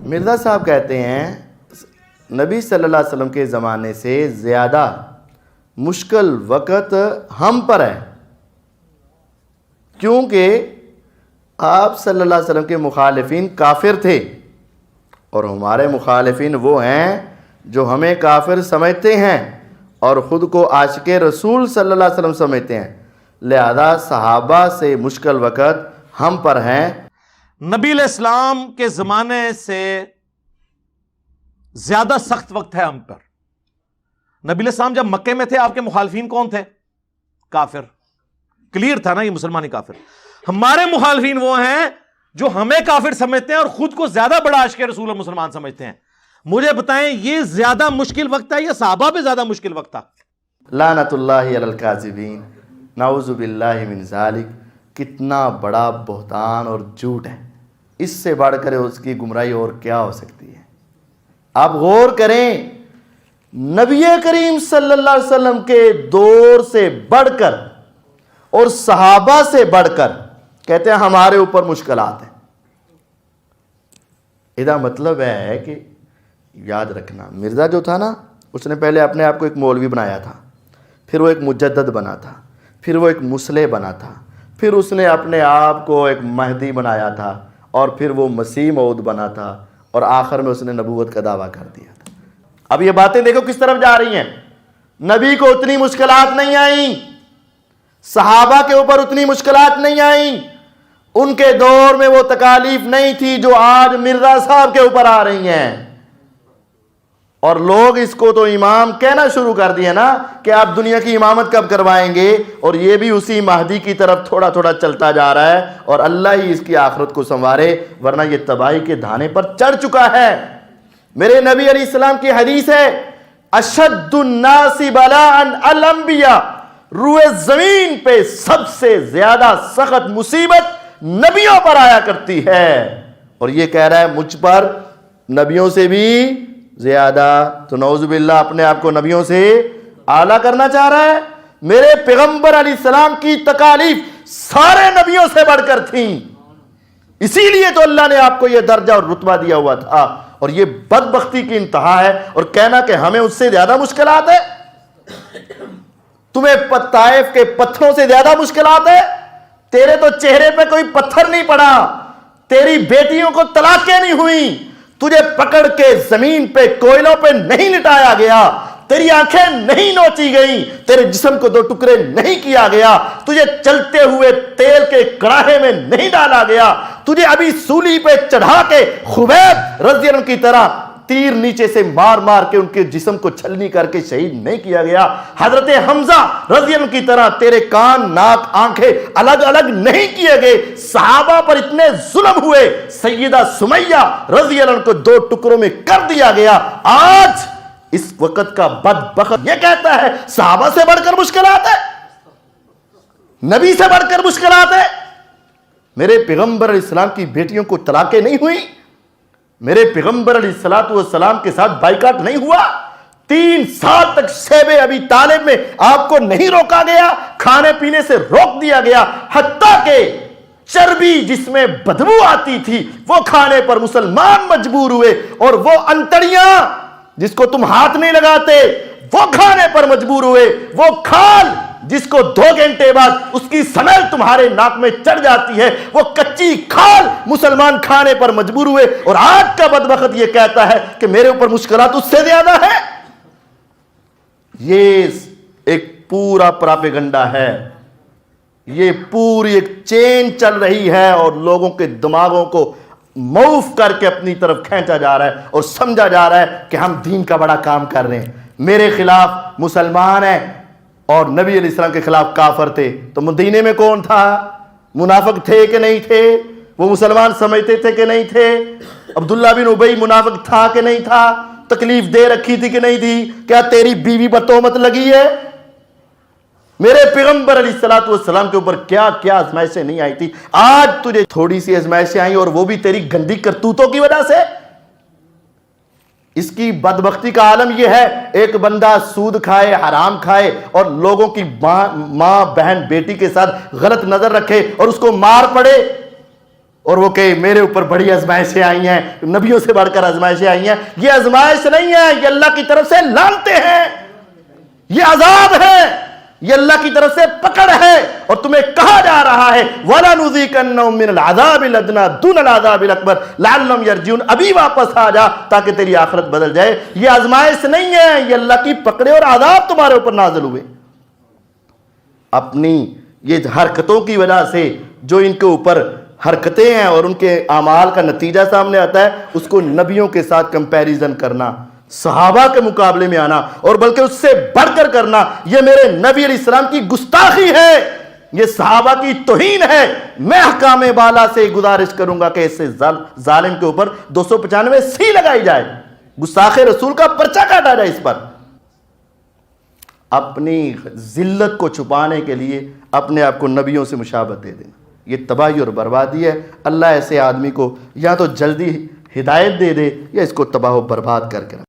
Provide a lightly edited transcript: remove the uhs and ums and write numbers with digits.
مرزا صاحب کہتے ہیں نبی صلی اللہ علیہ وسلم کے زمانے سے زیادہ مشکل وقت ہم پر ہے، کیونکہ آپ صلی اللہ علیہ وسلم کے مخالفین کافر تھے اور ہمارے مخالفین وہ ہیں جو ہمیں کافر سمجھتے ہیں اور خود کو عاشق رسول صلی اللہ علیہ وسلم سمجھتے ہیں، لہذا صحابہ سے مشکل وقت ہم پر ہیں۔ نبی علیہ السلام کے زمانے سے زیادہ سخت وقت ہے ہم پر۔ نبی علیہ السلام جب مکے میں تھے آپ کے مخالفین کون تھے؟ کافر، کلیئر تھا نا یہ مسلمانی کافر۔ ہمارے مخالفین وہ ہیں جو ہمیں کافر سمجھتے ہیں اور خود کو زیادہ بڑا عاشق رسول اور مسلمان سمجھتے ہیں۔ مجھے بتائیں یہ زیادہ مشکل وقت ہے یا صحابہ پہ زیادہ مشکل وقت تھا؟ لعنت اللہ علی الکاذبین، نعوذ باللہ من ذالک۔ کتنا بڑا بہتان اور جھوٹ ہے، اس سے بڑھ کر اس کی گمراہی اور کیا ہو سکتی ہے؟ آپ غور کریں، نبی کریم صلی اللہ علیہ وسلم کے دور سے بڑھ کر اور صحابہ سے بڑھ کر کہتے ہیں ہمارے اوپر مشکلات ہیں۔ اس مطلب ہے کہ یاد رکھنا، مرزا جو تھا نا اس نے پہلے اپنے آپ کو ایک مولوی بنایا تھا، پھر وہ ایک مجدد بنا تھا، پھر وہ ایک مصلح بنا تھا، پھر اس نے اپنے آپ کو ایک مہدی بنایا تھا، اور پھر وہ مسیح موعود بنا تھا، اور آخر میں اس نے نبوت کا دعویٰ کر دیا تھا۔ اب یہ باتیں دیکھو کس طرف جا رہی ہیں۔ نبی کو اتنی مشکلات نہیں آئیں، صحابہ کے اوپر اتنی مشکلات نہیں آئیں، ان کے دور میں وہ تکالیف نہیں تھی جو آج مرزا صاحب کے اوپر آ رہی ہیں۔ اور لوگ اس کو تو امام کہنا شروع کر دیا نا کہ آپ دنیا کی امامت کب کروائیں گے، اور یہ بھی اسی مہدی کی طرف تھوڑا تھوڑا چلتا جا رہا ہے، اور اللہ ہی اس کی آخرت کو سنوارے، ورنہ یہ تباہی کے دھانے پر چڑھ چکا ہے۔ میرے نبی علیہ السلام کی حدیث ہے، اشد الناس بلاء الانبیاء، روئے زمین پہ سب سے زیادہ سخت مصیبت نبیوں پر آیا کرتی ہے، اور یہ کہہ رہا ہے مجھ پر نبیوں سے بھی زیادہ، تو نعوذ باللہ اپنے آپ کو نبیوں سے اعلیٰ کرنا چاہ رہا ہے۔ میرے پیغمبر علیہ السلام کی تکالیف سارے نبیوں سے بڑھ کر تھیں، اسی لیے تو اللہ نے آپ کو یہ درجہ اور رتبہ دیا ہوا تھا، اور یہ بدبختی کی انتہا ہے، اور کہنا کہ ہمیں اس سے زیادہ مشکلات ہے۔ تمہیں طائف کے پتھروں سے زیادہ مشکلات ہے؟ تیرے تو چہرے پہ کوئی پتھر نہیں پڑا، تیری بیٹیوں کو طلاقیں نہیں ہوئیں، تجھے پکڑ کے زمین پہ کوئلوں پہ نہیں لٹایا گیا، تیری آنکھیں نہیں نوچی گئیں، تیرے جسم کو دو ٹکڑے نہیں کیا گیا، تجھے چلتے ہوئے تیل کے کڑاہے میں نہیں ڈالا گیا، تجھے ابھی سولی پہ چڑھا کے خبیب رضی اللہ عنہ کی طرح تیر نیچے سے مار مار کے ان کے جسم کو چھلنی کر کے شہید نہیں کیا گیا، حضرت حمزہ رضی اللہ عنہ کی طرح تیرے کان ناک آنکھیں الگ الگ نہیں کیے گئے، صحابہ پر اتنے ظلم ہوئے، سیدہ سمیہ رضی اللہ عنہ کو دو ٹکڑوں میں کر دیا گیا۔ آج اس وقت کا بدبخت یہ کہتا ہے صحابہ سے بڑھ کر مشکلات ہے، نبی سے بڑھ کر مشکلات ہے۔ میرے پیغمبر علیہ السلام کی بیٹیوں کو طلاقیں نہیں ہوئی، میرے پیغمبر علیہ السلام کے ساتھ بائیکاٹ نہیں ہوا، 3 سال تک شیب ابی طالب میں آپ کو نہیں روکا گیا، کھانے پینے سے روک دیا گیا، حتیٰ کہ چربی جس میں بدبو آتی تھی وہ کھانے پر مسلمان مجبور ہوئے، اور وہ انتڑیاں جس کو تم ہاتھ نہیں لگاتے وہ کھانے پر مجبور ہوئے، وہ کھال جس کو 2 گھنٹے بعد اس کی سمیل تمہارے ناک میں چڑھ جاتی ہے، وہ کچی کھال مسلمان کھانے پر مجبور ہوئے، اور آج کا بدبخت یہ کہتا ہے کہ میرے اوپر مشکلات اس سے زیادہ ہے۔ یہ ایک پورا پراپیگنڈا ہے، یہ پوری ایک چین چل رہی ہے، اور لوگوں کے دماغوں کو معوف کر کے اپنی طرف کھینچا جا رہا ہے اور سمجھا جا رہا ہے کہ ہم دین کا بڑا کام کر رہے ہیں، میرے خلاف مسلمان ہیں اور نبی علیہ السلام کے خلاف کافر تھے، تو مدینے میں کون تھا؟ منافق تھے کہ نہیں تھے؟ وہ مسلمان سمجھتے تھے کہ نہیں تھے؟ عبداللہ بن ابی منافق تھا کہ نہیں تھا؟ تکلیف دے رکھی تھی کہ نہیں تھی؟ کیا تیری بیوی پر تہمت لگی ہے؟ میرے پیغمبر علیہ السلام کے اوپر کیا کیا آزمائشیں نہیں آئی تھی، آج تجھے تھوڑی سی آزمائشیں آئیں، اور وہ بھی تیری گندی کرتوتوں کی وجہ سے۔ اس کی بدبختی کا عالم یہ ہے، ایک بندہ سود کھائے، حرام کھائے، اور لوگوں کی ماں بہن بیٹی کے ساتھ غلط نظر رکھے اور اس کو مار پڑے، اور وہ کہ میرے اوپر بڑی آزمائشیں آئی ہیں، نبیوں سے بڑھ کر آزمائشیں آئی ہیں. یہ آزمائش نہیں ہے، یہ اللہ کی طرف سے لعنتیں ہیں، یہ عذاب ہے، یہ اللہ کی طرف سے پکڑ ہے. اور تمہیں کہا جا رہا ہے وَلَنُذِيقَنَّهُم مِّنَ الْعَذَابِ الْأَدْنَىٰ دُونَ الْعَذَابِ الْأَكْبَرِ لَعَلَّهُمْ يَرْجِعُونَ. ابھی واپس آ جا تاکہ تیری آخرت بدل جائے. یہ آزمائش نہیں ہے، یہ اللہ کی پکڑے اور عذاب تمہارے اوپر نازل ہوئے. اپنی یہ حرکتوں کی وجہ سے جو ان کے اوپر حرکتیں ہیں اور ان کے اعمال کا نتیجہ سامنے آتا ہے، اس کو نبیوں کے ساتھ کمپیریزن کرنا، صحابہ کے مقابلے میں آنا، اور بلکہ اس سے بڑھ کر کرنا، یہ میرے نبی علیہ السلام کی گستاخی ہے، یہ صحابہ کی توہین ہے. میں حکام بالا سے گزارش کروں گا کہ اس سے ظالم کے اوپر 295 لگائی جائے، گستاخ رسول کا پرچہ کاٹا جائے اس پر. اپنی ذلت کو چھپانے کے لیے اپنے آپ کو نبیوں سے مشابہت دے دینا، یہ تباہی اور بربادی ہے. اللہ ایسے آدمی کو یا تو جلدی ہدایت دے دے یا اس کو تباہ و برباد کر کے رکھے.